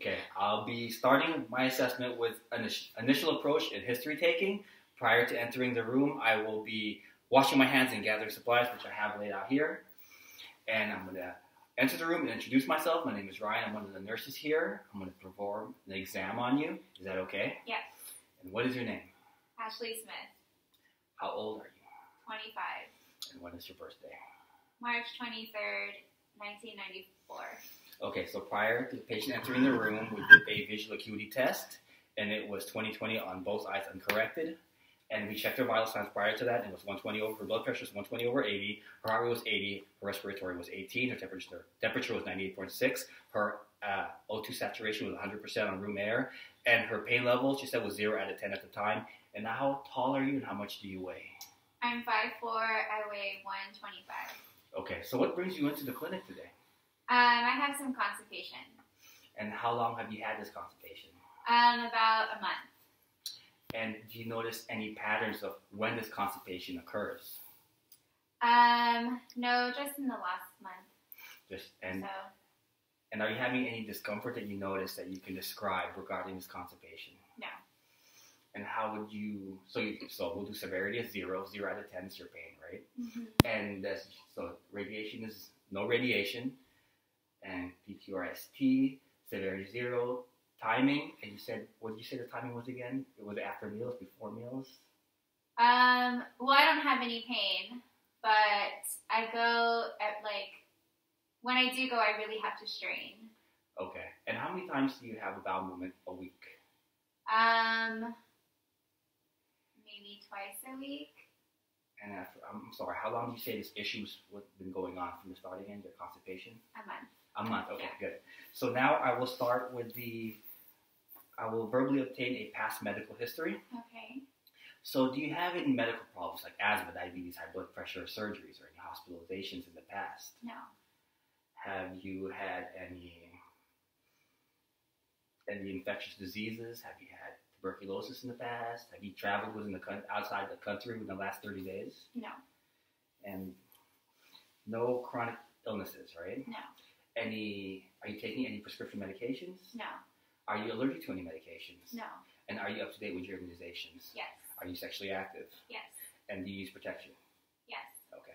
Okay, I'll be starting my assessment with an initial approach in history taking. Prior to entering the room, I will be washing my hands and gathering supplies, which I have laid out here. And I'm going to enter the room and introduce myself. My name is Ryan. I'm one of the nurses here. I'm going to perform an exam on you. Is that okay? Yes. And what is your name? Ashley Smith, How old are you? 25. And when is your birthday? March 23rd, 1994. Okay, so prior to the patient entering the room, we did a visual acuity test, and it was 20/20 on both eyes uncorrected. And we checked her vital signs prior to that, and it was 120 over. Her blood pressure was 120 over 80. Her heart rate was 80. Her respiratory was 18. Her temperature was 98.6. Her O2 saturation was 100% on room air. And her pain level, she said, was 0 out of 10 at the time. And now, how tall are you, and how much do you weigh? I'm 5'4". I weigh 125. Okay, so what brings you into the clinic today? I have some constipation. And how long have you had this constipation? About a month. And do you notice any patterns of when this constipation occurs? No, just in the last month. And are you having any discomfort that you notice that you can describe regarding this constipation? No. And how would you? So we'll do severity as 0. 0 out of 10 is your pain, right? Mm-hmm. And so radiation is no radiation, and PQRST severity 0. Timing, and you said, what did you say the timing was again? It was after meals, before meals? Well, I don't have any pain, but I go at when I do go, I really have to strain. Okay. And how many times do you have a bowel movement a week? Maybe twice a week. And I'm sorry, how long do you say this issue's been going on from the start again, your constipation? A month. A month, okay, Yeah. Good. So now I will start with I will verbally obtain a past medical history. Okay. So do you have any medical problems like asthma, diabetes, high blood pressure, surgeries, or any hospitalizations in the past? No. Have you had any infectious diseases? Have you had tuberculosis in the past? Have you traveled outside the country within the last 30 days? No. And no chronic illnesses, right? No. Are you taking any prescription medications? No. Are you allergic to any medications? No. And are you up to date with your immunizations? Yes. Are you sexually active? Yes. And do you use protection? Yes. Okay.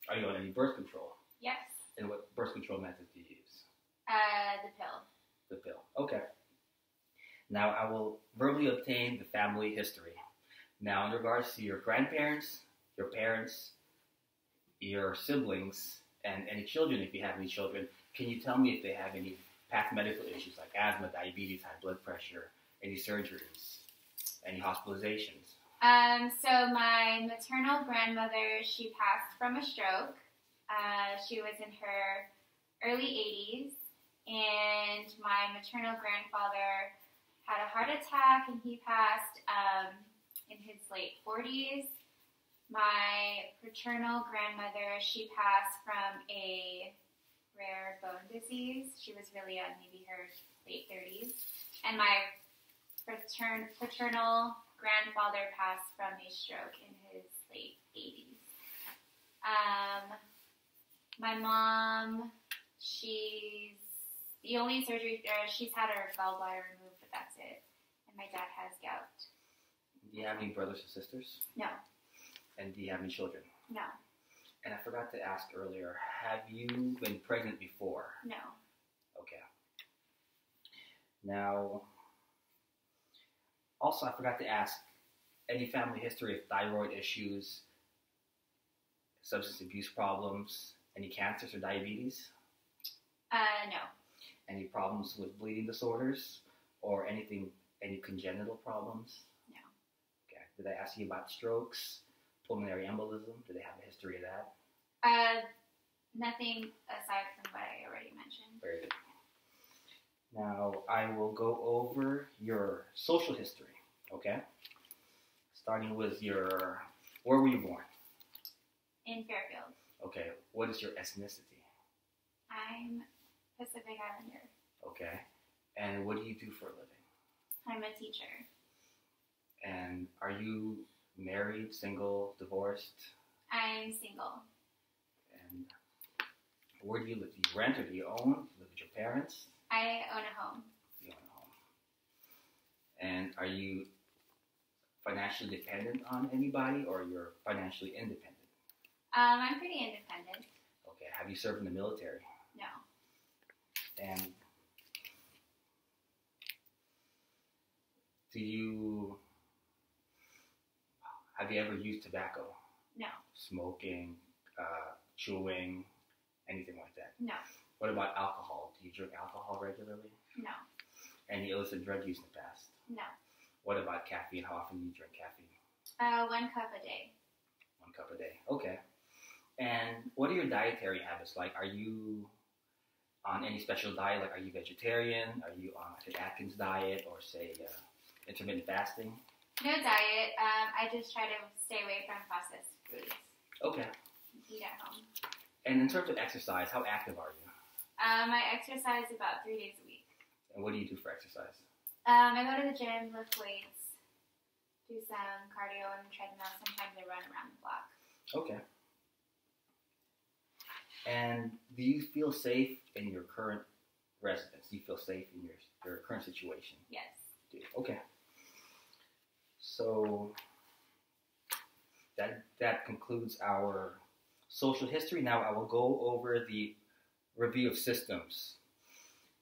Are you on any birth control? Yes. And what birth control methods do you use? The pill. The pill. Okay. Now I will verbally obtain the family history. Now in regards to your grandparents, your parents, your siblings, and any children, if you have any children, can you tell me if they have any past medical issues like asthma, diabetes, high blood pressure, any surgeries, any hospitalizations? So my maternal grandmother, she passed from a stroke. She was in her early 80s, and my maternal grandfather had a heart attack, and he passed in his late 40s. My paternal grandmother, she passed from a rare bone disease. She was really young, maybe her late 30s. And my paternal grandfather passed from a stroke in his late 80s. My mom, she's the only surgery, she's had her gallbladder removed, but that's it. And my dad has gout. Do you have any brothers or sisters? No. And do you have any children? No. And I forgot to ask earlier, have you been pregnant before? No. Okay. Now, also I forgot to ask, any family history of thyroid issues, substance abuse problems, any cancers or diabetes? No. Any problems with bleeding disorders or any congenital problems? No. Okay. Did I ask you about strokes, pulmonary embolism? Do they have a history of that? Nothing aside from what I already mentioned. Very good. Now, I will go over your social history, okay? Starting with where were you born? In Fairfield. Okay. What is your ethnicity? I'm Pacific Islander. Okay. And what do you do for a living? I'm a teacher. And are you married, single, divorced? I'm single. And where do you live? Do you rent or do you own? Do you live with your parents? I own a home. You And are you financially dependent on anybody, or you're financially independent? I'm pretty independent. Okay. Have you served in the military? No. And have you ever used tobacco? No. Smoking, chewing, anything like that? No. What about alcohol? Do you drink alcohol regularly? No. Any illicit drug use in the past? No. What about caffeine? How often do you drink caffeine? 1 cup a day. 1 cup a day. Okay. And what are your dietary habits like? Are you on any special diet? Like, are you vegetarian? Are you on like an Atkins diet, or say intermittent fasting? No diet. I just try to stay away from processed foods. Okay. Eat at home. And in terms of exercise, how active are you? I exercise about 3 days a week. And what do you do for exercise? I go to the gym, lift weights, do some cardio on the treadmill. Sometimes I run around the block. Okay. And do you feel safe in your current residence? Do you feel safe in your current situation? Yes. Okay. So that concludes our social history. Now I will go over the review of systems.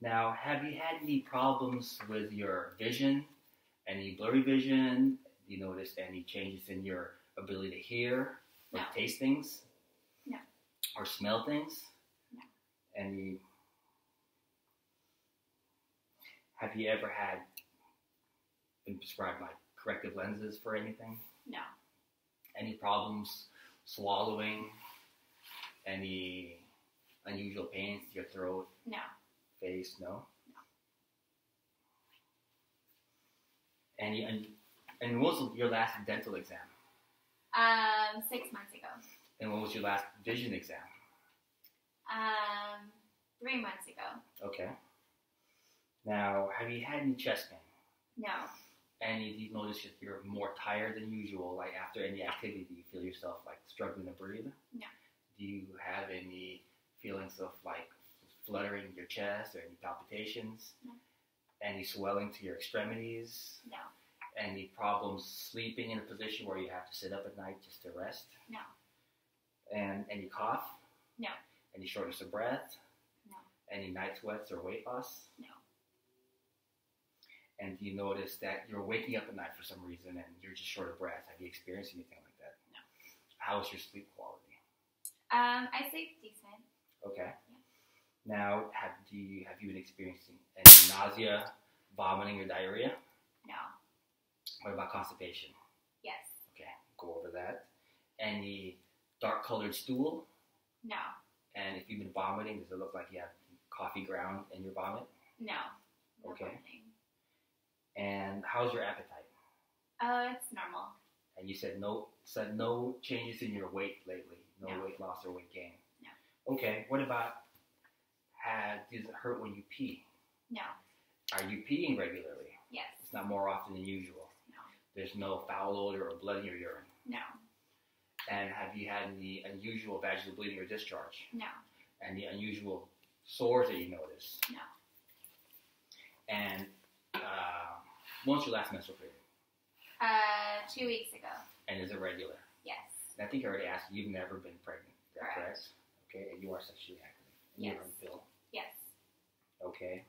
Now, have you had any problems with your vision? Any blurry vision? Do you notice any changes in your ability to hear or No. taste things? No. Or smell things? No. Have you ever been prescribed like corrective lenses for anything? No. Any problems swallowing? Any unusual pains to your throat, No. face? No. No. And when was your last dental exam? 6 months ago. And when was your last vision exam? 3 months ago. Okay. Now, have you had any chest pain? No. And do you notice that you're more tired than usual? Like after any activity, do you feel yourself like struggling to breathe? No. Do you have any feelings of like fluttering in your chest or any palpitations? No. Any swelling to your extremities? No. Any problems sleeping in a position where you have to sit up at night just to rest? No. And any cough? No. Any shortness of breath? No. Any night sweats or weight loss? No. And do you notice that you're waking up at night for some reason and you're just short of breath? Have you experienced anything like that? No. How is your sleep quality? I sleep decent. Okay. Yeah. Now, have you been experiencing any nausea, vomiting, or diarrhea? No. What about constipation? Yes. Okay, go over that. Any dark-colored stool? No. And if you've been vomiting, does it look like you have coffee ground in your vomit? No. No Okay. vomiting. And how's your appetite? Oh, it's normal. And you said no changes in your weight lately. No No. weight loss or weight gain. No. Okay. What about does it hurt when you pee? No. Are you peeing regularly? Yes. It's not more often than usual. No. There's no foul odor or blood in your urine. No. And have you had any unusual vaginal bleeding or discharge? No. Any unusual sores that you notice? No. And when's your last menstrual period? 2 weeks ago. And is it regular? Yes. And I think I already asked you, you've never been pregnant. Is that Correct. correct? Okay, and you are sexually active. And Yes. you're on pill. Yes. Okay.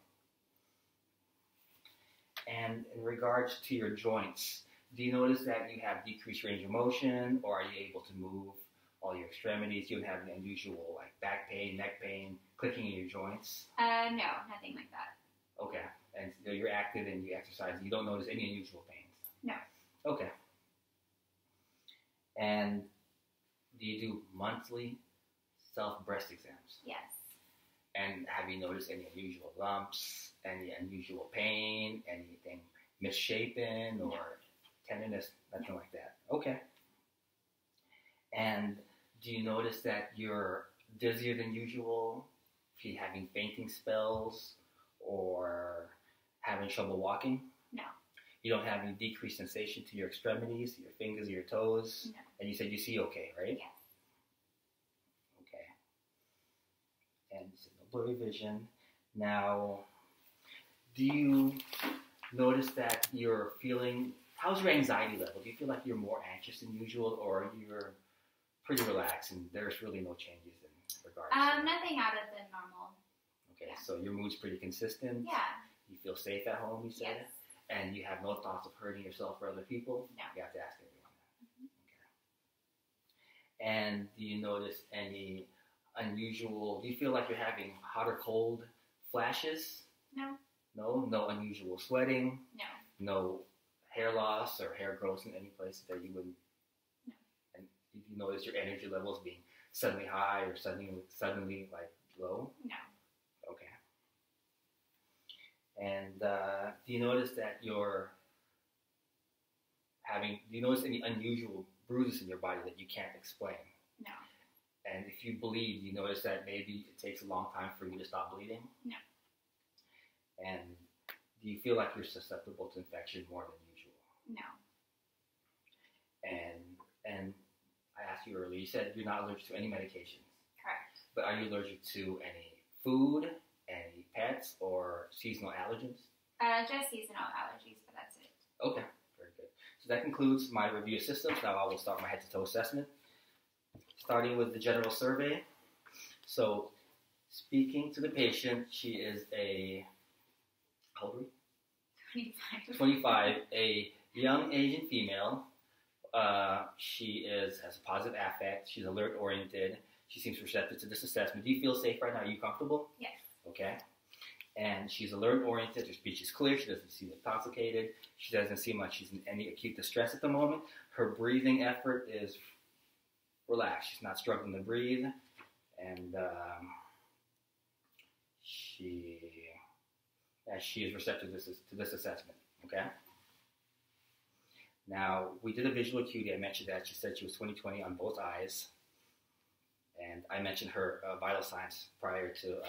And in regards to your joints, do you notice that you have decreased range of motion, or are you able to move all your extremities? You don't have any unusual like back pain, neck pain, clicking in your joints? No, nothing like that. Okay. And so you're active and you exercise. You don't notice any unusual pains? No. Okay. And do you do monthly self-breast exams? Yes. And have you noticed any unusual lumps, any unusual pain, anything misshapen or tenderness, nothing like that? Okay. And do you notice that you're dizzier than usual? If you're having fainting spells or having trouble walking? No. You don't have any decreased sensation to your extremities, your fingers, your toes? No. And you said you see okay, right? Yes. Okay. And you said no blurry vision. Now, do you notice that you're feeling, how's your anxiety level? Do you feel like you're more anxious than usual, or you're pretty relaxed and there's really no changes in regards to that? Nothing out of the normal. Okay, Yeah. so your mood's pretty consistent. Yeah. You feel safe at home, you said? Yes. And you have no thoughts of hurting yourself or other people? No. You have to ask everyone that. Okay. And do you notice any unusual, do you feel like you're having hot or cold flashes? No. No? No unusual sweating? No. No hair loss or hair growth in any place that you wouldn't? No. And if you notice your energy levels being suddenly high or suddenly like low? No. Okay. And do you notice that you're do you notice any unusual bruises in your body that you can't explain? No. And if you bleed, you notice that maybe it takes a long time for you to stop bleeding? No. And do you feel like you're susceptible to infection more than usual? No. And I asked you earlier, you said you're not allergic to any medications. Correct. But are you allergic to any food, any pets, or seasonal allergens? Just seasonal allergies, but that's it. Okay, very good. So that concludes my review of systems. Now I will start my head-to-toe assessment, starting with the general survey. So, speaking to the patient, she is how old are we? 25. 25, a young Asian female. She has a positive affect. She's alert-oriented. She seems receptive to this assessment. Do you feel safe right now? Are you comfortable? Yes. Okay. And she's alert-oriented. Her speech is clear. She doesn't seem intoxicated. She doesn't seem like she's in any acute distress at the moment. Her breathing effort is relaxed. She's not struggling to breathe. And she is receptive to this assessment. Okay. Now, we did a visual acuity. I mentioned that. She said she was 20/20 on both eyes. And I mentioned her vital signs prior to,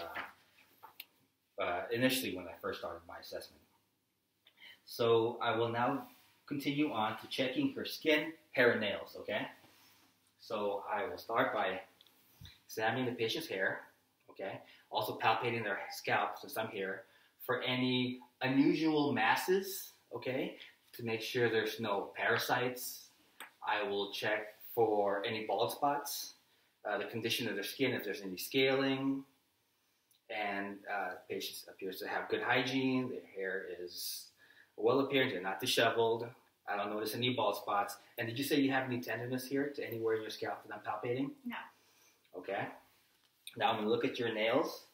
initially when I first started my assessment. So I will now continue on to checking her skin, hair, and nails, okay? So I will start by examining the patient's hair, okay? Also palpating their scalp, since I'm here, for any unusual masses, okay? To make sure there's no parasites. I will check for any bald spots, the condition of their skin, if there's any scaling, and the patient appears to have good hygiene. Their hair is well appearing, they're not disheveled. I don't notice any bald spots. And did you say you have any tenderness here to anywhere in your scalp that I'm palpating? No. Okay. Now I'm going to look at your nails,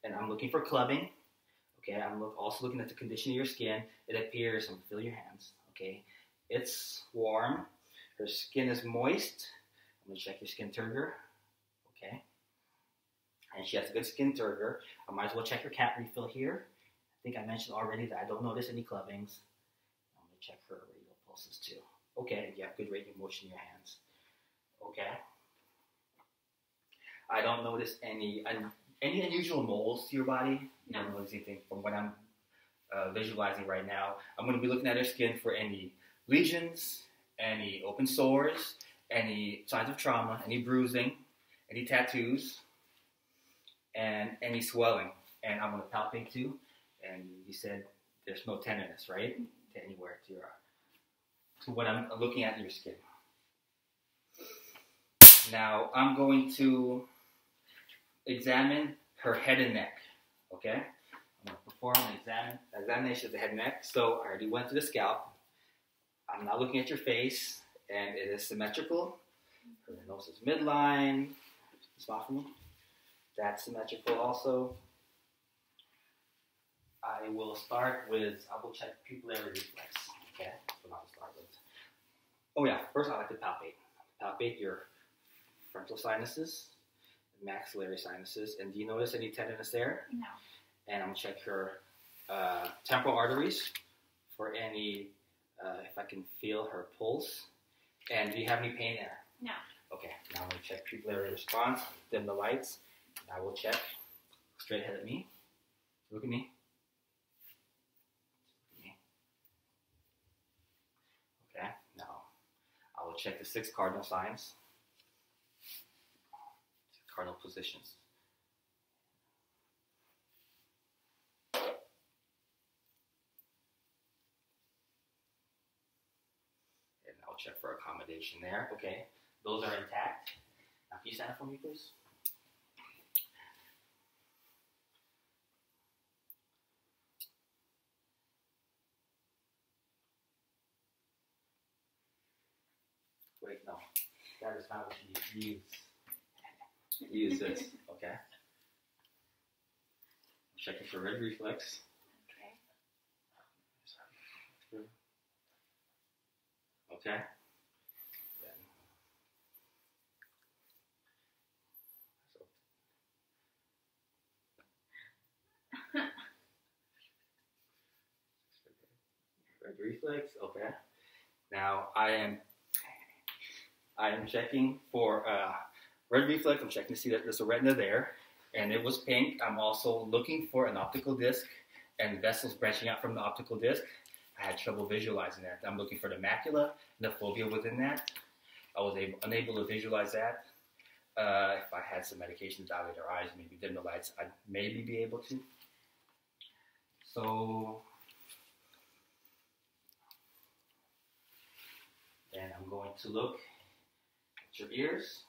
and I'm looking for clubbing. Okay, I'm also looking at the condition of your skin. It appears, I'm going to feel your hands, okay? It's warm. Her skin is moist. I'm going to check your skin turgor, okay? And she has a good skin turgor. I might as well check her cat refill here. I think I mentioned already that I don't notice any clubbings. I'm going to check her radial pulses too. Okay, and you have good radial motion in your hands. Okay. I don't notice any unusual moles to your body. No. I don't notice anything from what I'm visualizing right now. I'm going to be looking at her skin for any lesions, any open sores, any signs of trauma, any bruising, any tattoos, and any swelling. And I'm going to palpate too. And you said there's no tenderness, right? To anywhere to what I'm looking at in your skin. Now I'm going to examine her head and neck. Okay? I'm going to perform an examination of the head and neck. So I already went to the scalp. I'm now looking at your face, and it is symmetrical. Her nose is midline. Smile for me. That's symmetrical also. I will check pupillary reflex. Okay? That's what I'll start with. Oh yeah, first I like to palpate. Palpate your frontal sinuses, maxillary sinuses, and do you notice any tenderness there? No. And I'm going to check her temporal arteries for any, if I can feel her pulse. And do you have any pain there? No. Okay, now I'm going to check pupillary response, dim the lights. I will check straight ahead at me. Look at me. Okay, now I will check the 6 cardinal signs, 6 cardinal positions. check for accommodation there. Okay, those are intact. Now, can you stand up for me, please? Wait, no. That is not what you use. Use this, okay? Checking for red reflex. Okay. Then, red reflex. Okay. Now I am checking for red reflex. I'm checking to see that there's a retina there, and it was pink. I'm also looking for an optical disc and vessels branching out from the optical disc. I had trouble visualizing that. I'm looking for the macula and the fovea within that. I was unable to visualize that. If I had some medication to dilate our eyes, maybe dim the lights, I'd maybe be able to. So then I'm going to look at your ears.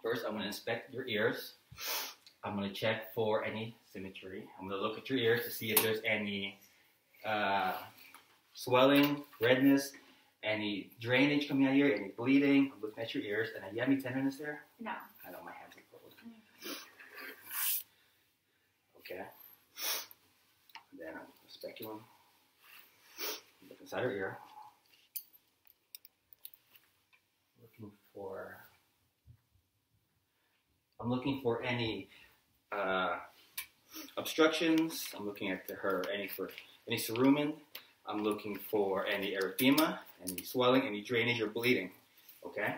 First, I'm going to inspect your ears. I'm going to check for any symmetry. I'm going to look at your ears to see if there's any swelling, redness, any drainage coming out of your ear, any bleeding. I'm looking at your ears. And you have any tenderness there? No. I know my hands are cold. Okay. Then I'm going to speculum. Look inside her ear. I'm looking for any obstructions. I'm looking at any cerumen. I'm looking for any erythema, any swelling, any drainage or bleeding. Okay?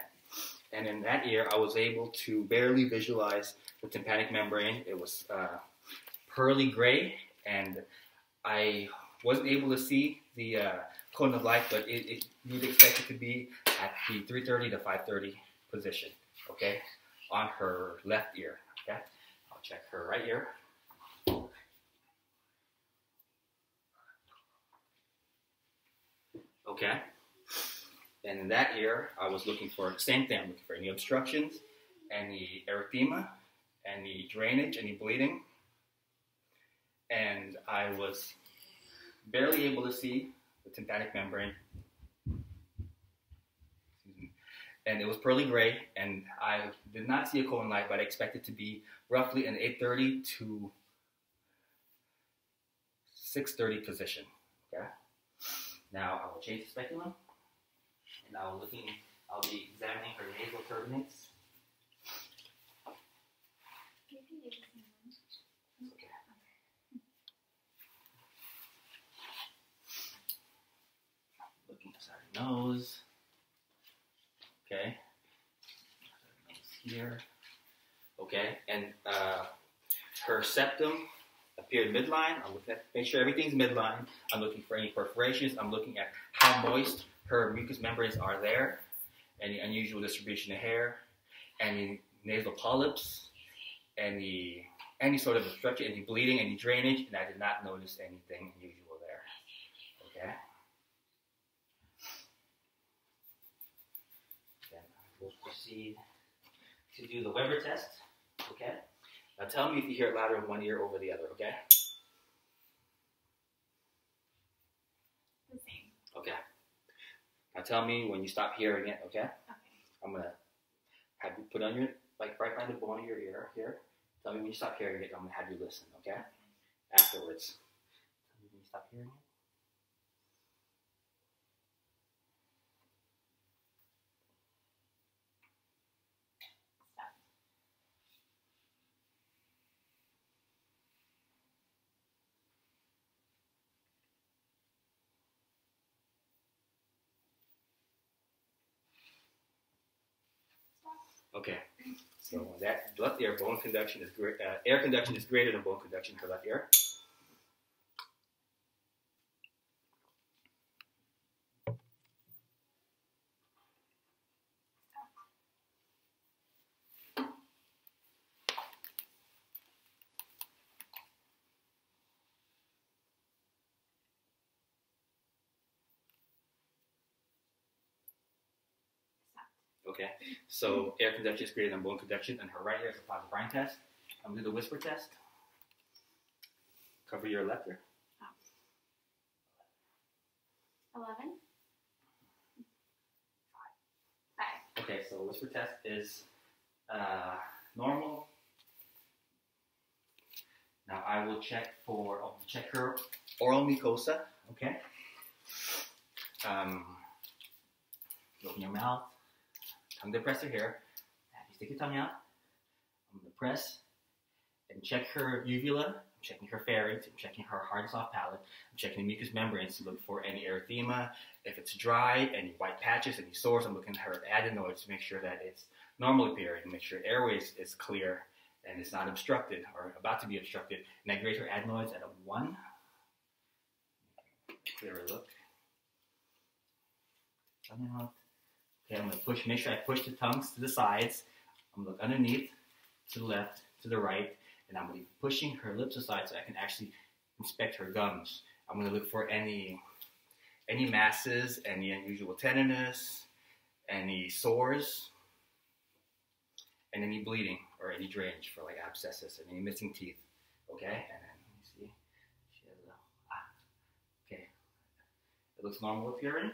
And in that ear, I was able to barely visualize the tympanic membrane. It was pearly gray, and I wasn't able to see the cone of light, but you'd expect it to be at the 3:30 to 5:30 position, okay, on her left ear, okay? I'll check her right ear. Okay, and in that ear, I was looking for the same thing. I'm looking for any obstructions, any erythema, any drainage, any bleeding, and I was barely able to see the tympanic membrane, and it was pearly gray, and I did not see a cone light, but I expected it to be roughly an 8:30 to 6:30 position. Okay. Now I will change the speculum, and I'll be examining her nasal turbinates. Looking inside her nose. Okay. Nose here. Okay, and her septum appeared midline. I'm looking at, make sure everything's midline. I'm looking for any perforations. I'm looking at how moist her mucous membranes are there, any unusual distribution of hair, any nasal polyps, any sort of obstruction, any bleeding, any drainage, and I did not notice anything unusual there. Okay. Then we'll proceed to do the Weber test. Okay. Now tell me if you hear it louder in one ear over the other, okay? The same. Okay. Now tell me when you stop hearing it, okay? Okay. I'm going to have you put on your, like right by the bone of your ear here. Tell me when you stop hearing it. I'm going to have you listen, okay? Afterwards. Tell me when you stop hearing it. Okay, so that left ear bone conduction is air conduction is greater than bone conduction for left ear. Okay, so air conduction is greater than bone conduction, and her right ear is a positive Bryan test. I'm going to do the whisper test. Cover your left ear. 11. 5. Okay, so whisper test is normal. Now I will check her oral mucosa. Okay. Open your mouth. Tongue depressor here. You stick your tongue out. I'm going to press and check her uvula. I'm checking her pharynx. I'm checking her hard and soft palate. I'm checking the mucous membranes to look for any erythema. If it's dry, any white patches, any sores, I'm looking at her adenoids to make sure that it's normal appearing, make sure airways is clear and it's not obstructed or about to be obstructed. And I grade her adenoids at a 1. Clearer look. Tongue out. Okay, I'm going to push, make sure I push the tongues to the sides. I'm going to look underneath, to the left, to the right, and I'm going to be pushing her lips aside so I can actually inspect her gums. I'm going to look for any masses, any unusual tenderness, any sores, and any bleeding or any drainage for like abscesses and any missing teeth. Okay, and then let me see. She has a okay. It looks normal appearing.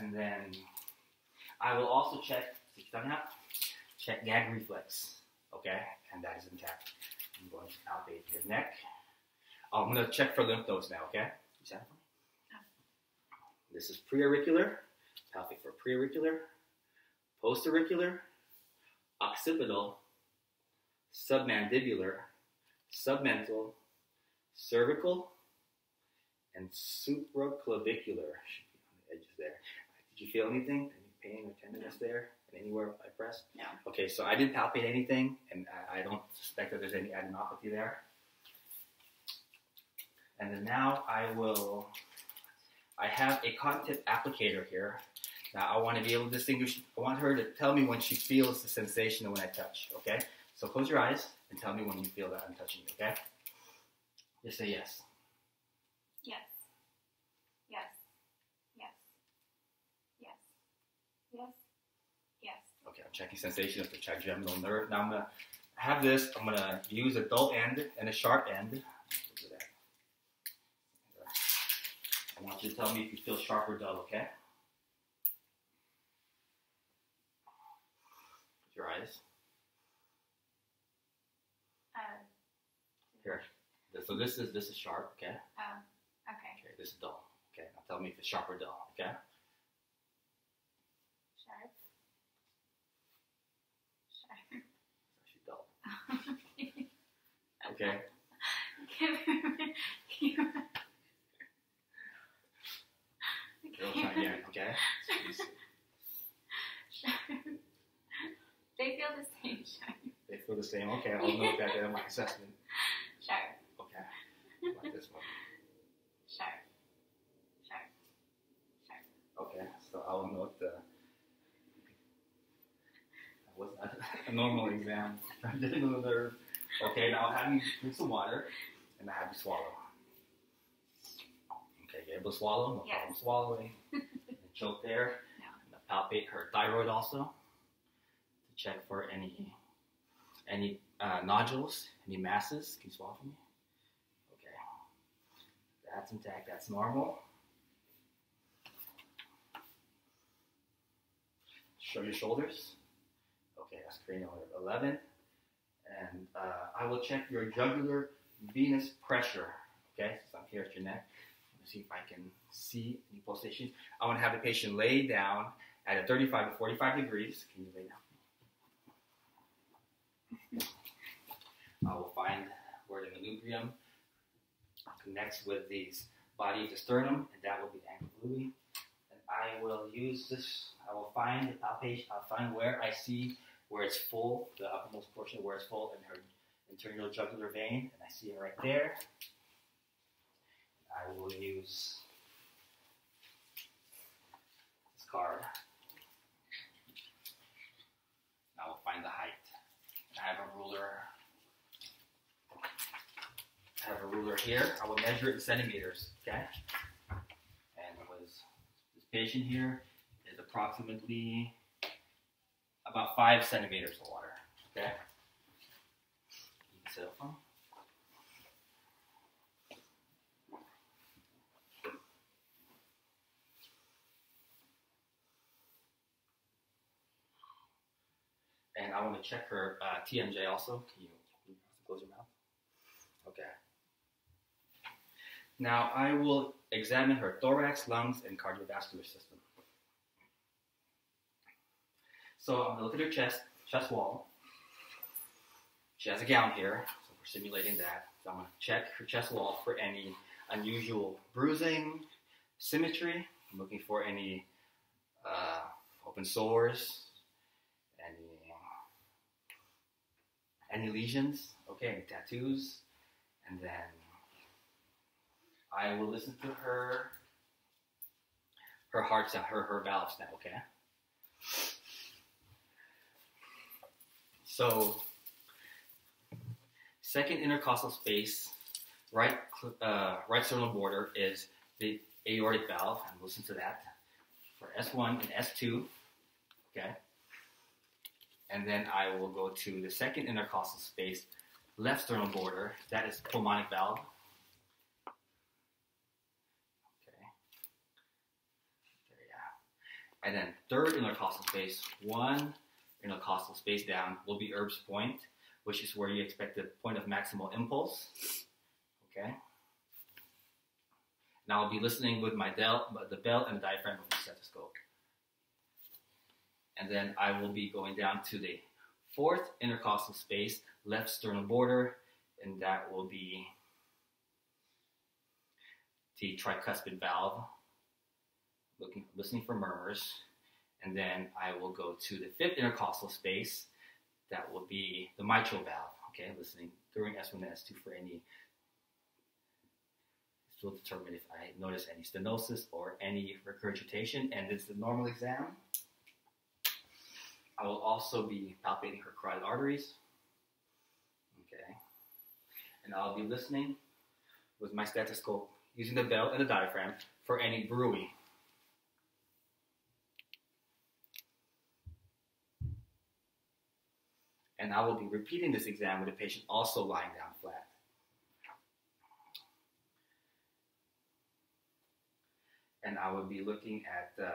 And then I will also check, check gag reflex, okay? And that is intact. I'm going to palpate his neck. I'm going to check for lymph nodes now, okay? You stand for me? This is preauricular. Palpate for preauricular, postauricular, occipital, submandibular, submental, cervical, and supraclavicular. Should be on the edges there. Did you feel anything? Any pain or tenderness there? Anywhere I pressed? No. Okay, so I didn't palpate anything, and I don't suspect that there's any adenopathy there. And then now I have a cotton tip applicator here. Now I want to be able to distinguish, I want her to tell me when she feels the sensation of when I touch, okay? So close your eyes and tell me when you feel that I'm touching you, okay? Just say yes. Yes. Yes. Yes. Yes. Yes. Yes. Okay, I'm checking sensation of the trigeminal nerve. Now I'm going to have this, I'm going to use a dull end and a sharp end. Look at that. I want you to tell me if you feel sharp or dull, okay? Close your eyes. Here. So this is sharp, okay? Okay. Okay, this is dull. Okay, now tell me if it's sharp or dull, okay? Sharp. Sharp. It's actually dull. Okay. We'll try again, okay? Sharp. They feel the same, sharp. They feel the same. Okay, I'll note that in my assessment. Sharp. Okay, like this one. Sharp. Sharp. Sharp. Okay, so I'll note that was not a normal exam. Trigeminal nerve. Okay, now I'll have you drink some water, and I'll have you swallow. Okay, you able to swallow? No problem swallowing. Choke there. No. And I'll palpate her thyroid also to check for any nodules, any masses. Can you swallow for me? Okay, that's intact. That's normal. Show your shoulders. Okay, that's cranial nerve 11. And I will check your jugular venous pressure. Okay, so I'm here at your neck. Let me see if I can see any pulsations. I want to have the patient lay down at a 35 to 45 degrees. Can you lay down? I will find where the manubrium connects with the body of the sternum, and that will be the ankle fluid. And I will use this. I will find the palpation. I'll find where I see where it's full, the uppermost portion where it's full in her internal jugular vein, and I see it right there. I will use this card. I will find the height. I have a ruler. I have a ruler here. I will measure it in centimeters, okay? And it was this patient here is a approximately about 5 centimeters of water. Okay. Cell phone. And I want to check her TMJ also. Can you close your mouth? Okay. Now I will examine her thorax, lungs, and cardiovascular system. So I'm going to look at her chest wall. She has a gown here, so we're simulating that. So I'm going to check her chest wall for any unusual bruising, symmetry. I'm looking for any open sores, any lesions, okay, any tattoos, and then I will listen to her heart sound, her valves now, okay? So, second intercostal space, right sternal border is the aortic valve, and listen to that for S1 and S2, okay? And then I will go to the second intercostal space, left sternal border, that is pulmonic valve. Okay. There, yeah. And then third intercostal space, one intercostal space down will be Erb's point, which is where you expect the point of maximal impulse. Okay. Now I'll be listening with the bell and the diaphragm of the stethoscope. And then I will be going down to the fourth intercostal space, left sternal border, and that will be the tricuspid valve, listening for murmurs. And then I will go to the fifth intercostal space, that will be the mitral valve, okay, listening during S1 and S2 for any, this will determine if I notice any stenosis or any regurgitation, and it's the normal exam. I will also be palpating her carotid arteries. Okay. And I'll be listening with my stethoscope using the bell and the diaphragm for any bruit. And I will be repeating this exam with the patient also lying down flat. And I will be looking at the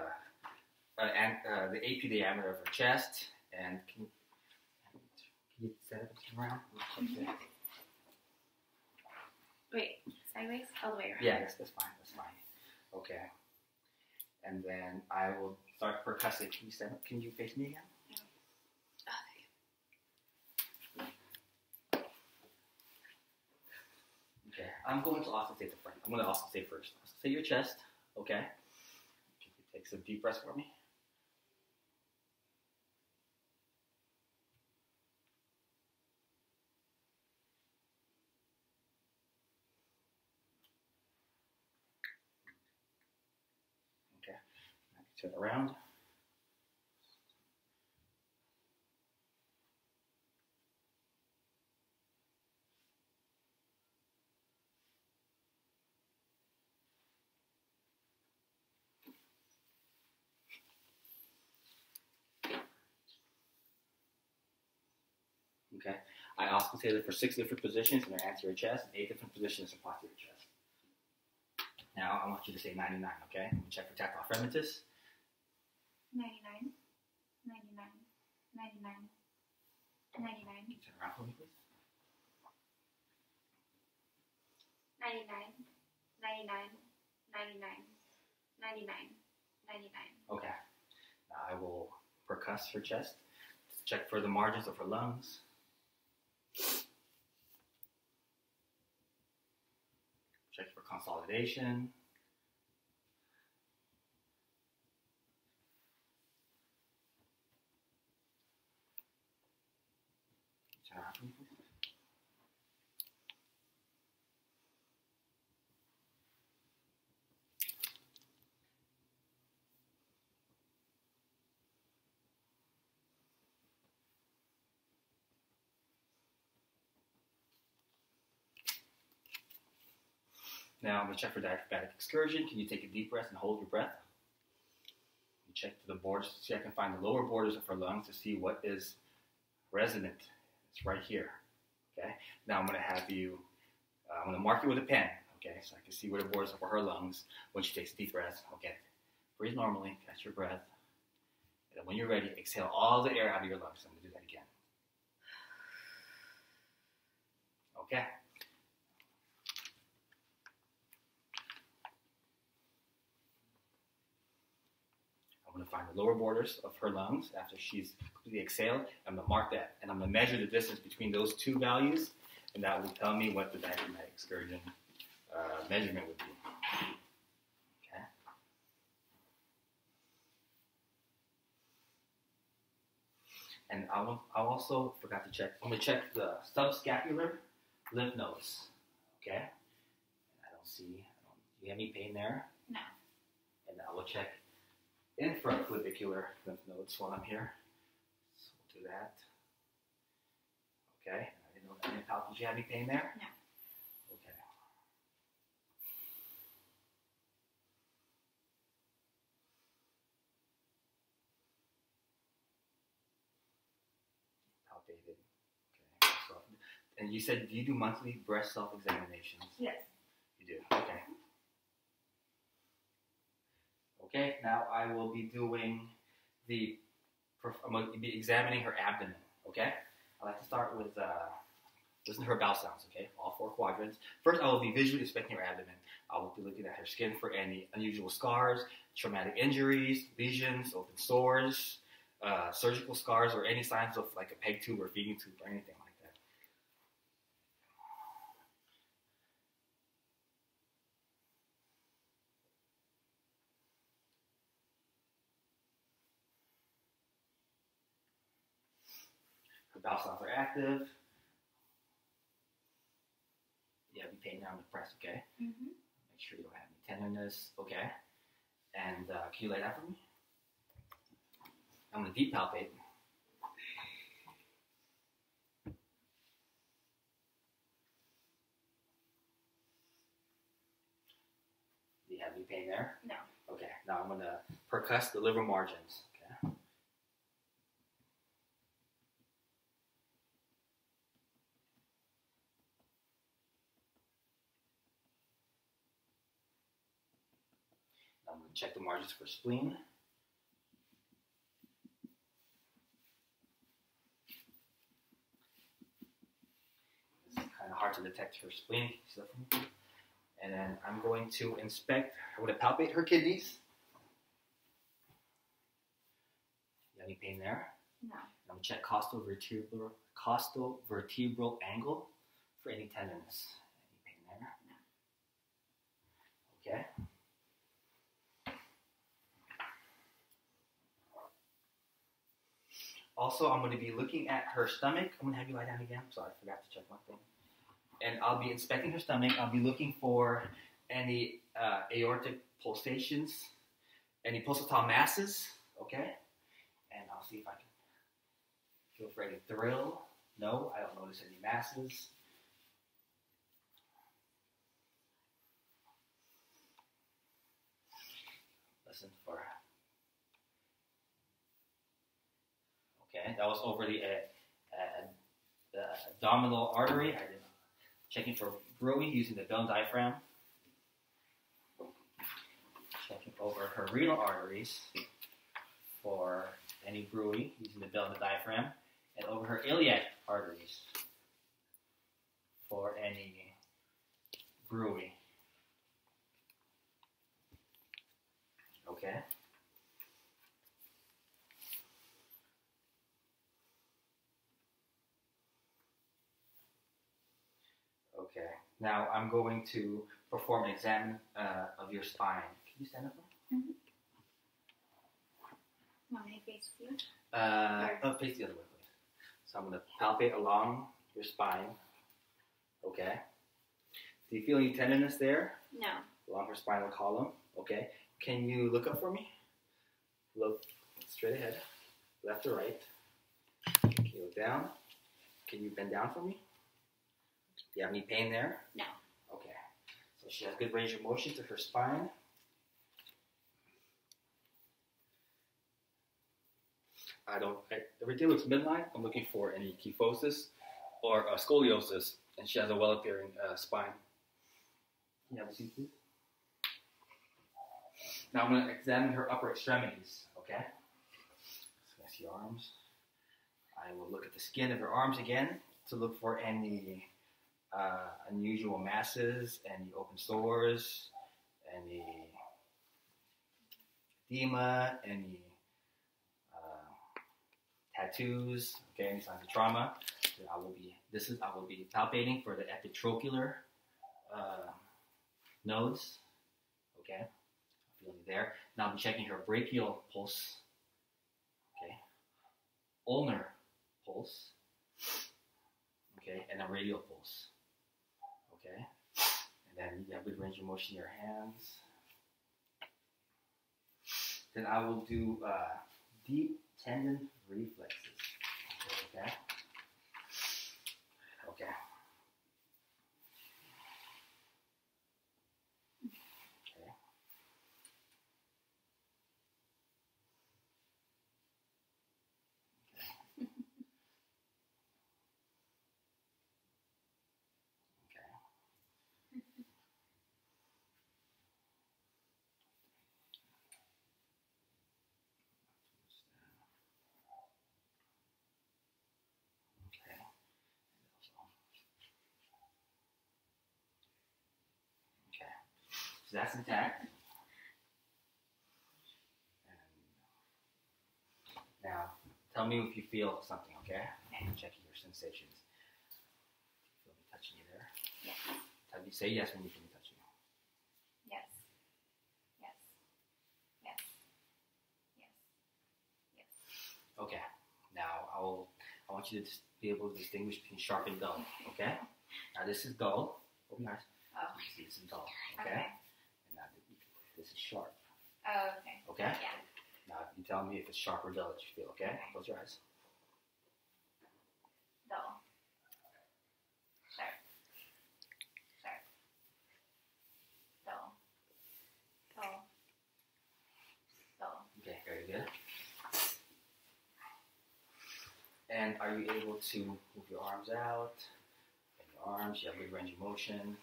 AP diameter of her chest, and can you set it around? Wait, sideways? All the way around? Yeah, that's fine, Okay. And then I will start percussive. Can you face me again? Okay, I'm going to auscultate the front. I'm going to auscultate first. Auscultate your chest, okay? Can you take some deep breaths for me? Okay, now turn around. Okay, I auscultated for 6 different positions in her anterior chest and 8 different positions in her posterior chest. Now I want you to say 99, okay? I'm gonna check for tactile fragmentus. 99, 99, 99, 99. Can you turn around for me, please? 99, 99, 99, 99, 99. Okay. Now I will percuss her chest. Check for the margins of her lungs. Check for consolidation. Turn around for me, please. Now I'm going to check for diaphragmatic excursion. Can you take a deep breath and hold your breath? check the borders, see if I can find the lower borders of her lungs to see what is resonant. It's right here. Okay. Now I'm going to have you, I'm going to mark it with a pen. Okay, so I can see where the borders are for her lungs when she takes a deep breath. Okay. Breathe normally, catch your breath. And when you're ready, exhale all the air out of your lungs. I'm going to do that again. Okay. I'm going to find the lower borders of her lungs after she's completely exhaled. I'm going to mark that, and I'm going to measure the distance between those two values, and that will tell me what the diaphragmatic excursion measurement would be. Okay. And I also forgot to check. I'm going to check the subscapular lymph nodes. Okay. I don't see. Do you have any pain there? No. And I will check infraclavicular lymph nodes while I'm here. So we'll do that. Okay. I didn't know that. Did you have any pain there? No. Okay. Palpated. Okay. So, and you said, do you do monthly breast self-examinations? Yes. You do. Okay. Okay, now I will be doing I'm going to be examining her abdomen, okay? I like to start with, listen to her bowel sounds, okay? All 4 quadrants. First, I will be visually inspecting her abdomen. I will be looking at her skin for any unusual scars, traumatic injuries, lesions, open sores, surgical scars, or any signs of like a peg tube or feeding tube or anything like that. Her bowel sounds are active. Yeah, be pain down the press, okay? Mm-hmm. Make sure you don't have any tenderness, okay? And can you lay down for me? I'm going to deep palpate. Do you have any pain there? No. Okay, now I'm going to percuss the liver margins, okay? I'm going to check the margins for spleen. It's kind of hard to detect her spleen. And then I'm going to inspect, I'm going to palpate her kidneys. You have any pain there? No. I'm going to check costal vertebral angle for any tenderness. Any pain there? No. Okay. Also, I'm going to be looking at her stomach. I'm going to have you lie down again. Sorry, I forgot to check one thing. And I'll be inspecting her stomach. I'll be looking for any aortic pulsations, any pulsatile masses, okay? And I'll see if I can feel for any thrill. No, I don't notice any masses. Listen for... Okay, that was over the abdominal artery. I did checking for bruit using the bell diaphragm. Checking over her renal arteries for any bruit using the bell and the diaphragm, and over her iliac arteries for any bruit. Okay. Okay, now I'm going to perform an exam of your spine. Can you stand up? Mm-hmm. Want me to face you? Face the other way, please. So I'm going to palpate along your spine. Okay. Do you feel any tenderness there? No. Along her spinal column. Okay. Can you look up for me? Look straight ahead. Left or right. Can you look down? Can you bend down for me? Do you have any pain there? No. Okay. So she has good range of motion to her spine. everything looks midline. I'm looking for any kyphosis or scoliosis, and she has a well-appearing spine. Can you have a seat, please? Now I'm going to examine her upper extremities, okay? So I see arms. I will look at the skin of her arms again to look for any unusual masses, any open sores, any edema, any tattoos, okay, any signs of trauma. I will be palpating for the epitrochlear nodes, okay, feeling there. Now I'll be checking her brachial pulse, okay, ulnar pulse, okay, and a radial pulse, okay, and then you have good range of motion in your hands. Then I will do deep tendon reflexes, okay, okay. So that's intact. And now, tell me if you feel something, okay? I'm checking your sensations. Feel me touching you there? Yes. Tell me, say yes when you feel me touching you. Yes. Yes. Yes. Yes. Yes. Okay. Now, I want you to be able to distinguish between sharp and dull, okay? Now, this is dull. Open your eyes. Oh. This is dull, okay? Okay. This is sharp. Oh, okay. Okay? Yeah. Now, you tell me if it's sharp or dull that you feel, okay? Close your eyes. Dull. Sharp. Sharp. Dull. Dull. Dull. Okay, very good. And are you able to move your arms out? Your arms, you have good range of motion.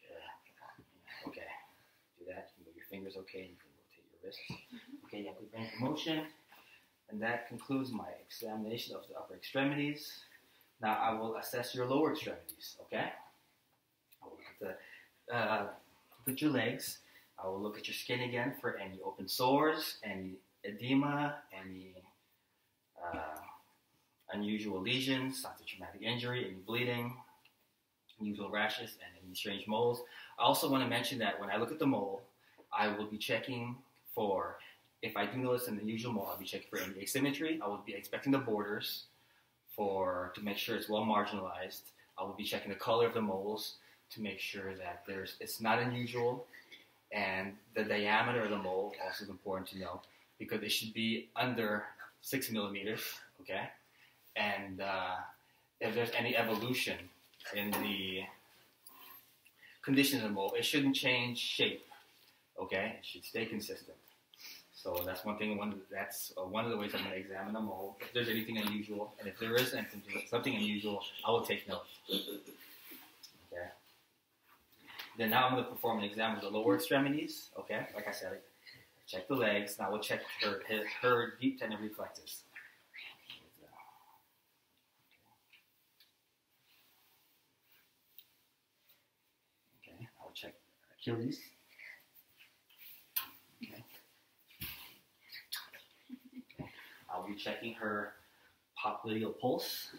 Yeah. Okay. Do that. You can move your fingers okay. You can rotate your wrists. Okay, you have good range of motion. And that concludes my examination of the upper extremities. Now I will assess your lower extremities, okay? I will look at your legs. I will look at your skin again for any open sores, any edema, any unusual lesions, signs of traumatic injury, any bleeding, unusual rashes, and any strange moles. I also want to mention that when I look at the mole, I will be checking for, if I do notice an unusual mole, I'll be checking for any asymmetry. I will be inspecting the borders to make sure it's well marginalized. I will be checking the color of the moles to make sure that it's not unusual. And the diameter of the mole also is important to know because it should be under 6 millimeters, okay? And if there's any evolution in the condition of the mole, it shouldn't change shape, okay? It should stay consistent. So that's one thing. That's one of the ways I'm going to examine a mole. If there's anything unusual, and if there is something unusual, I will take note. Okay. Then now I'm going to perform an exam of the lower extremities. Okay. Like I said, check the legs. Now we'll check her deep tendon reflexes. Okay. I'll check Achilles. Okay. I'll be checking her popliteal pulse.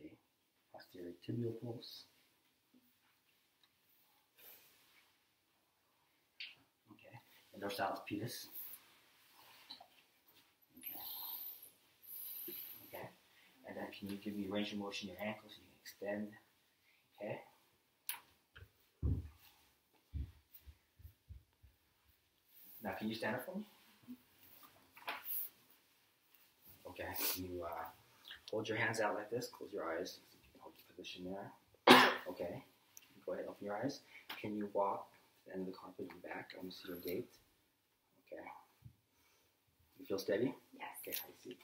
Okay, posterior tibial pulse. Okay, and dorsalis pedis. Okay. Okay, and then can you give me range of motion in your ankles so you can extend? Okay. Now, can you stand up for me? Okay, you hold your hands out like this, close your eyes, hold your position there. Okay, Go ahead, open your eyes. Can you walk to the end of the carpet and back? I want to see your gait. Okay. You feel steady? Yes. Okay, I see.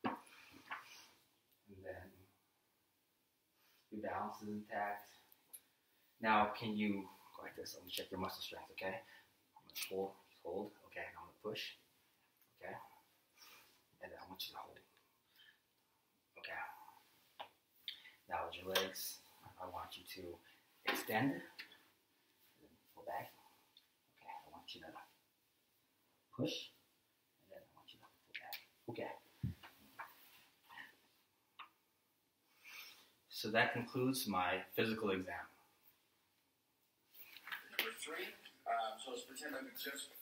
And then your balance is intact. Now, can you go like this? I'm gonna check your muscle strength. Okay. I'm gonna hold. Okay. Now I'm gonna push. Okay. And then I want you to hold. Okay. Now with your legs, I want you to extend. And then pull back. Okay. I want you to push. And then I want you to pull back. Okay. So that concludes my physical exam. Number 3, so let's pretend I'm just